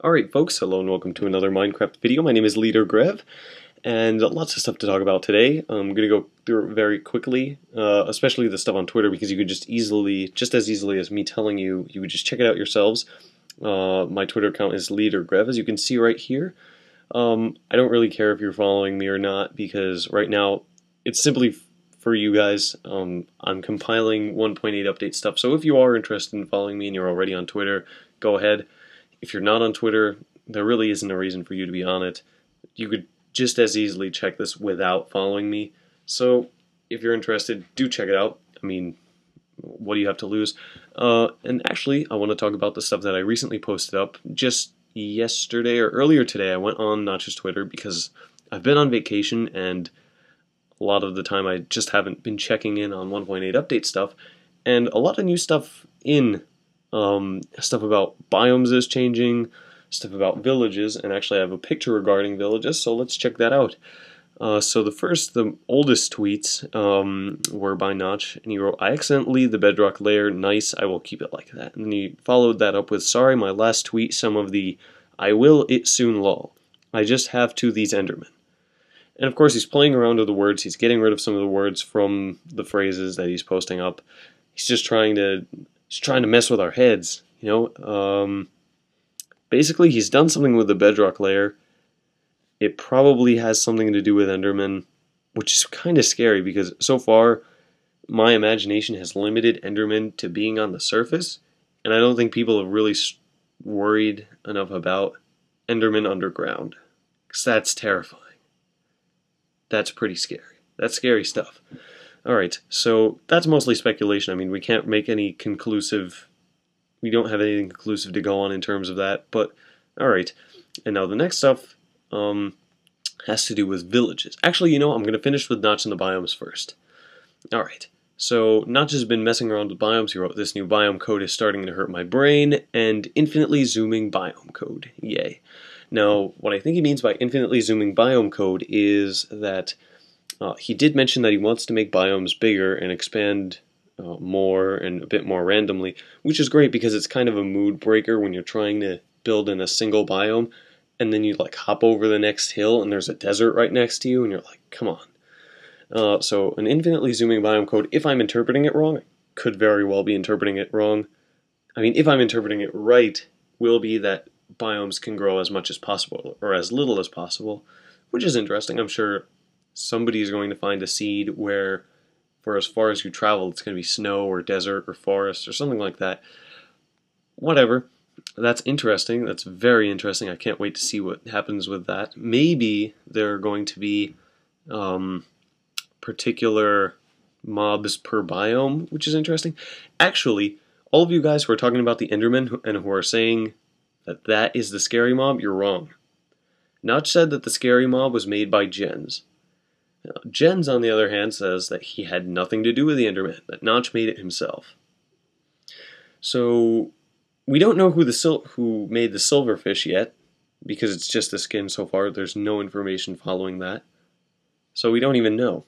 Alright folks, hello and welcome to another Minecraft video. My name is Leader Grev, and lots of stuff to talk about today. I'm going to go through it very quickly, especially the stuff on Twitter, because you could just as easily as me telling you, you would just check it out yourselves. My Twitter account is Leader Grev, as you can see right here. I don't really care if you're following me or not, because right now it's simply for you guys. I'm compiling 1.8 update stuff, so if you are interested in following me and you're already on Twitter, go ahead. If you're not on Twitter, there really isn't a reason for you to be on it. You could just as easily check this without following me. So if you're interested, do check it out. I mean, what do you have to lose? And actually, I want to talk about the stuff that I recently posted up. Just yesterday or earlier today, I went on Notch's Twitter because I've been on vacation and a lot of the time I just haven't been checking in on 1.8 update stuff. And a lot of new stuff stuff about biomes is changing, stuff about villages, and actually I have a picture regarding villages, so let's check that out. So the oldest tweets were by Notch, and he wrote, "I accidentally the bedrock layer, nice, I will keep it like that." And then he followed that up with, "Sorry, my last tweet, some of the I will it soon lol. I just have to these endermen." And of course he's playing around with the words, he's getting rid of some of the words from the phrases that he's posting up. He's just trying to mess with our heads, you know. Basically, he's done something with the bedrock layer. It probably has something to do with Enderman, which is kind of scary because so far my imagination has limited Enderman to being on the surface, and I don't think people have really worried enough about Enderman underground, because that's terrifying. That's pretty scary. That's scary stuff. Alright, so that's mostly speculation. I mean, we can't make any conclusive... We don't have anything conclusive to go on in terms of that, but alright. And now the next stuff has to do with villages. Actually, you know, I'm going to finish with Notch and the biomes first. Alright, so Notch has been messing around with biomes. He wrote, "This new biome code is starting to hurt my brain," and infinitely zooming biome code. Yay. Now, what I think he means by infinitely zooming biome code is that he did mention that he wants to make biomes bigger and expand more and a bit more randomly, which is great because it's kind of a mood breaker when you're trying to build in a single biome and then you like hop over the next hill and there's a desert right next to you and you're like, come on. So an infinitely zooming biome code, if I'm interpreting it wrong, I could very well be interpreting it wrong. I mean, if I'm interpreting it right, will be that biomes can grow as much as possible or as little as possible, which is interesting. I'm sure somebody is going to find a seed where for as far as you travel it's going to be snow or desert or forest or something like that. Whatever. That's interesting. That's very interesting. I can't wait to see what happens with that. Maybe there are going to be particular mobs per biome, which is interesting. Actually, all of you guys who are talking about the Enderman and who are saying that that is the scary mob, you're wrong. Notch said that the scary mob was made by gens. Jens, on the other hand, says that he had nothing to do with the Enderman, that Notch made it himself. So, we don't know who made the silverfish yet, because it's just a skin so far. There's no information following that. So we don't even know.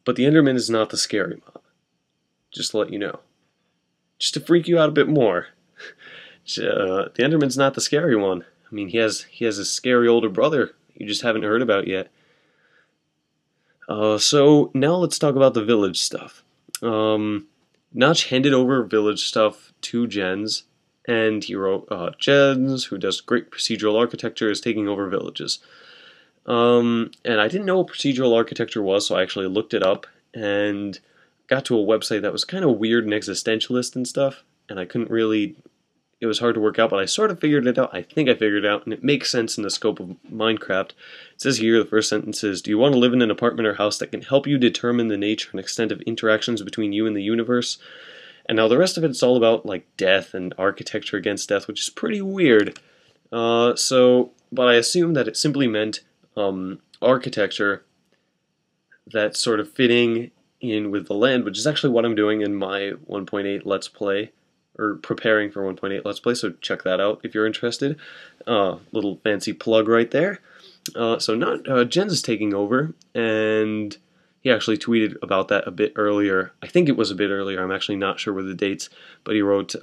But the Enderman is not the scary mob. Just to let you know. Just to freak you out a bit more. The Enderman's not the scary one. I mean, he has a scary older brother you just haven't heard about yet. So now let's talk about the village stuff. Notch handed over village stuff to Jens, and he wrote, "Jens, who does great procedural architecture, is taking over villages." And I didn't know what procedural architecture was, so I actually looked it up, and got to a website that was kind of weird and existentialist and stuff, and I couldn't really... It was hard to work out, but I sort of figured it out. I think I figured it out, and it makes sense in the scope of Minecraft. It says here, the first sentence is, "Do you want to live in an apartment or house that can help you determine the nature and extent of interactions between you and the universe?" And now the rest of it's all about like death and architecture against death, which is pretty weird. But I assume that it simply meant architecture that's sort of fitting in with the land, which is actually what I'm doing in my 1.8 Let's Play. Or preparing for 1.8 Let's Play, so check that out if you're interested. Little fancy plug right there. Jens is taking over, and he actually tweeted about that a bit earlier. I think it was a bit earlier, I'm actually not sure with the dates, but he wrote,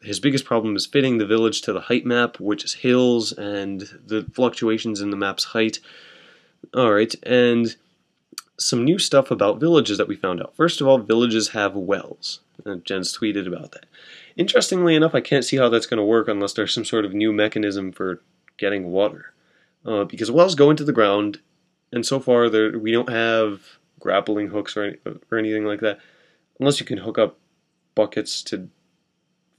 his biggest problem is fitting the village to the height map, which is hills and the fluctuations in the map's height. Alright, and some new stuff about villages that we found out. First of all, villages have wells. Jen's tweeted about that. Interestingly enough, I can't see how that's going to work unless there's some sort of new mechanism for getting water. Because wells go into the ground, and so far we don't have grappling hooks or anything like that. Unless you can hook up buckets to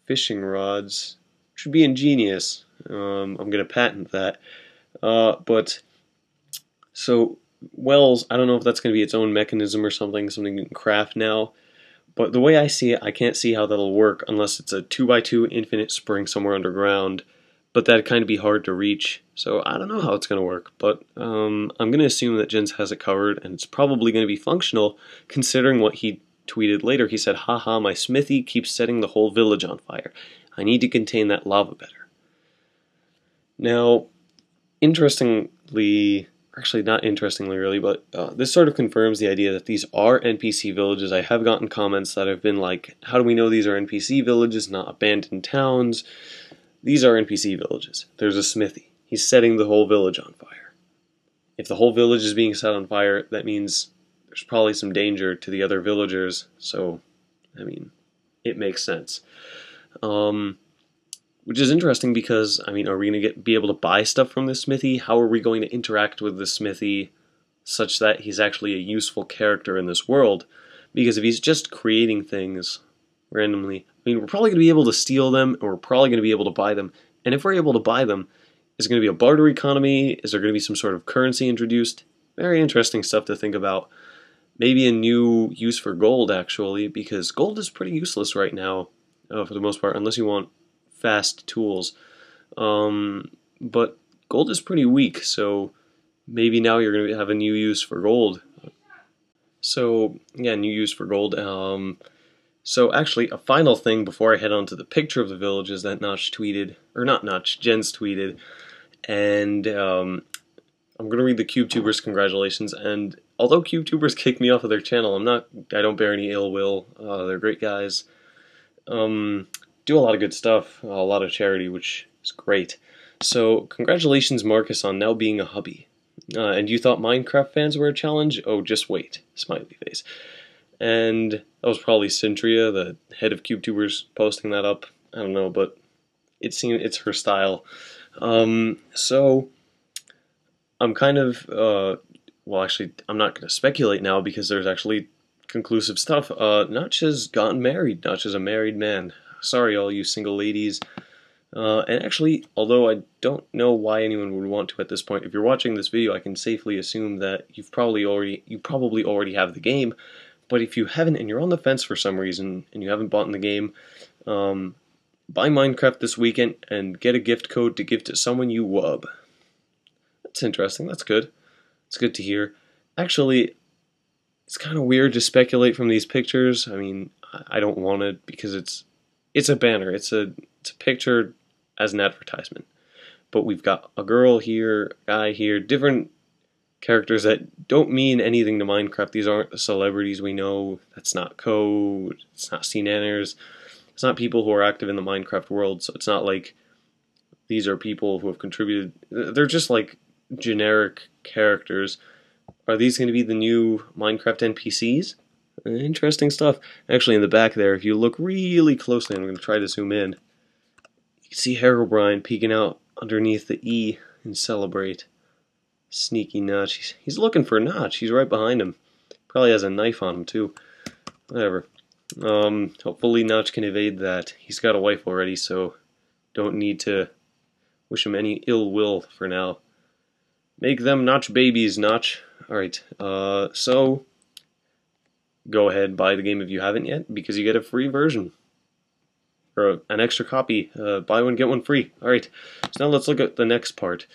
fishing rods, which would be ingenious. I'm going to patent that. So wells, I don't know if that's going to be its own mechanism or something you can craft now. But the way I see it, I can't see how that'll work unless it's a 2x2 infinite spring somewhere underground. But that'd kind of be hard to reach. So I don't know how it's going to work. But I'm going to assume that Jens has it covered, and it's probably going to be functional, considering what he tweeted later. He said, "Haha, my smithy keeps setting the whole village on fire. I need to contain that lava better." Now, interestingly, actually not interestingly really, but this sort of confirms the idea that these are NPC villages. I have gotten comments that have been like, how do we know these are NPC villages, not abandoned towns? These are NPC villages. There's a smithy. He's setting the whole village on fire. If the whole village is being set on fire, that means there's probably some danger to the other villagers, so, I mean, it makes sense. Which is interesting because, I mean, are we going to be able to buy stuff from this smithy? How are we going to interact with the smithy such that he's actually a useful character in this world? Because if he's just creating things randomly, I mean, we're probably going to be able to steal them, and we're probably going to be able to buy them. And if we're able to buy them, is it going to be a barter economy? Is there going to be some sort of currency introduced? Very interesting stuff to think about. Maybe a new use for gold, actually, because gold is pretty useless right now, for the most part, unless you want fast tools. But gold is pretty weak, so maybe now you're going to have a new use for gold. So, yeah, new use for gold. So actually, a final thing before I head on to the picture of the villages that Notch tweeted, or not Notch, Jens tweeted, and I'm going to read the CubeTubers' congratulations, and although CubeTubers kicked me off of their channel, I don't bear any ill will. They're great guys. Do a lot of good stuff, a lot of charity, which is great. So, congratulations, Marcus, on now being a hubby. And you thought Minecraft fans were a challenge? Oh, just wait. Smiley face. And that was probably Cintria, the head of CubeTubers, posting that up. I don't know, but it's her style. So, I'm kind of, well, actually, I'm not going to speculate now because there's actually conclusive stuff. Notch has gotten married. Notch is a married man. Sorry, all you single ladies. And actually, although I don't know why anyone would want to at this point, if you're watching this video, I can safely assume that you probably already have the game. But if you haven't and you're on the fence for some reason and you haven't bought in the game, buy Minecraft this weekend and get a gift code to give to someone you wub. That's interesting. That's good. It's good to hear. Actually, it's kind of weird to speculate from these pictures. I mean, I don't want it because it's a banner. It's a picture as an advertisement. But we've got a girl here, a guy here, different characters that don't mean anything to Minecraft. These aren't the celebrities we know. That's not Code. It's not CNNers. It's not people who are active in the Minecraft world. So it's not like these are people who have contributed. They're just like generic characters. Are these going to be the new Minecraft NPCs? Interesting stuff. Actually, in the back there, if you look really closely, I'm going to try to zoom in. You can see Herobrine peeking out underneath the E in Celebrate. Sneaky Notch. He's looking for Notch. He's right behind him. Probably has a knife on him, too. Whatever. Hopefully Notch can evade that. He's got a wife already, so don't need to wish him any ill will for now. Make them Notch babies, Notch. Alright, so go ahead, buy the game if you haven't yet, because you get a free version. Or an extra copy. Buy one, get one free. Alright, so now let's look at the next part.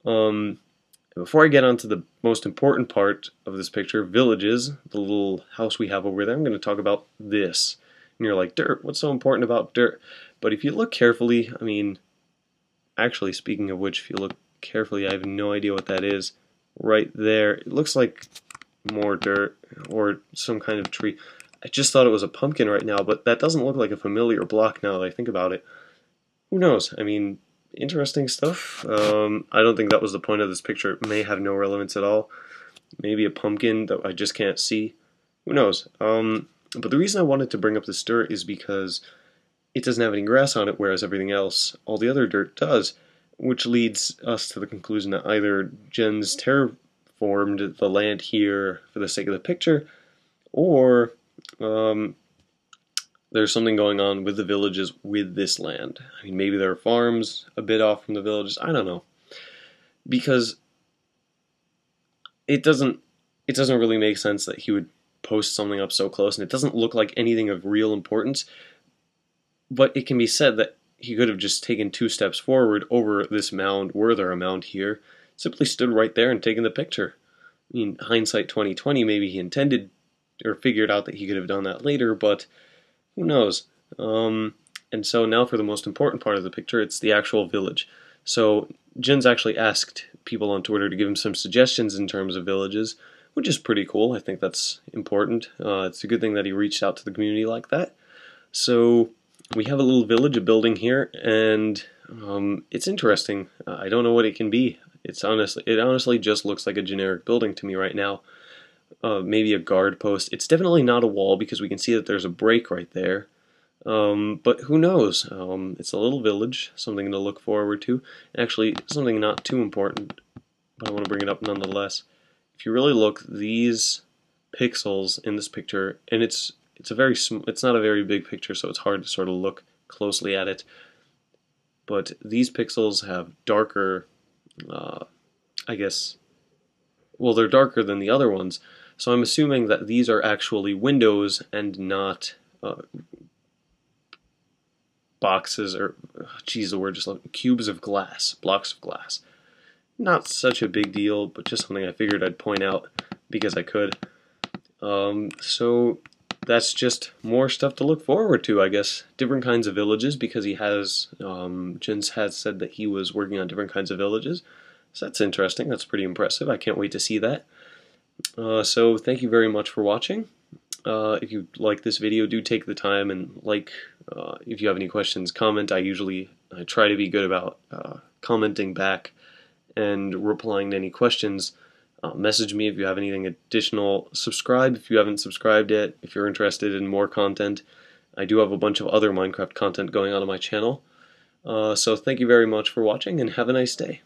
Before I get on to the most important part of this picture, villages, the little house we have over there, I'm going to talk about this. And you're like, dirt, what's so important about dirt? But if you look carefully, I mean, actually, speaking of which, if you look carefully, I have no idea what that is. Right there, it looks like more dirt or some kind of tree. I just thought it was a pumpkin right now, but that doesn't look like a familiar block now that I think about it. Who knows? I mean, interesting stuff. I don't think that was the point of this picture. It may have no relevance at all. Maybe a pumpkin that I just can't see. Who knows? But the reason I wanted to bring up this dirt is because it doesn't have any grass on it, whereas everything else, all the other dirt does, which leads us to the conclusion that either Jen's terraformed the land here for the sake of the picture, or there's something going on with the villages with this land. I mean, maybe there are farms a bit off from the villages. I don't know, because it doesn't really make sense that he would post something up so close, and it doesn't look like anything of real importance. But it can be said that he could have just taken 2 steps forward over this mound, were there a mound here, simply stood right there and taken the picture. I mean, hindsight 2020, maybe he intended or figured out that he could have done that later, but who knows? And so now for the most important part of the picture, it's the actual village. So Jin's actually asked people on Twitter to give him some suggestions in terms of villages, which is pretty cool. I think that's important. It's a good thing that he reached out to the community like that. So we have a little village, a building here, and it's interesting. I don't know what it can be. It honestly just looks like a generic building to me right now. Maybe a guard post. It's definitely not a wall because we can see that there's a break right there. But who knows? It's a little village, something to look forward to. Actually, something not too important, but I want to bring it up nonetheless. If you really look, these pixels in this picture, and it's not a very big picture, so it's hard to sort of look closely at it. But these pixels have darker, I guess, well, they're darker than the other ones. So I'm assuming that these are actually windows and not boxes or, geez, the word just cubes of glass, blocks of glass. Not such a big deal, but just something I figured I'd point out because I could. So that's just more stuff to look forward to, I guess. Different kinds of villages, because he has, Jens has said that he was working on different kinds of villages. So that's interesting. That's pretty impressive. I can't wait to see that. So thank you very much for watching. If you like this video, do take the time and if you have any questions, comment. I try to be good about commenting back and replying to any questions. Message me if you have anything additional. Subscribe if you haven't subscribed yet, if you're interested in more content. I do have a bunch of other Minecraft content going on my channel. So thank you very much for watching, and have a nice day.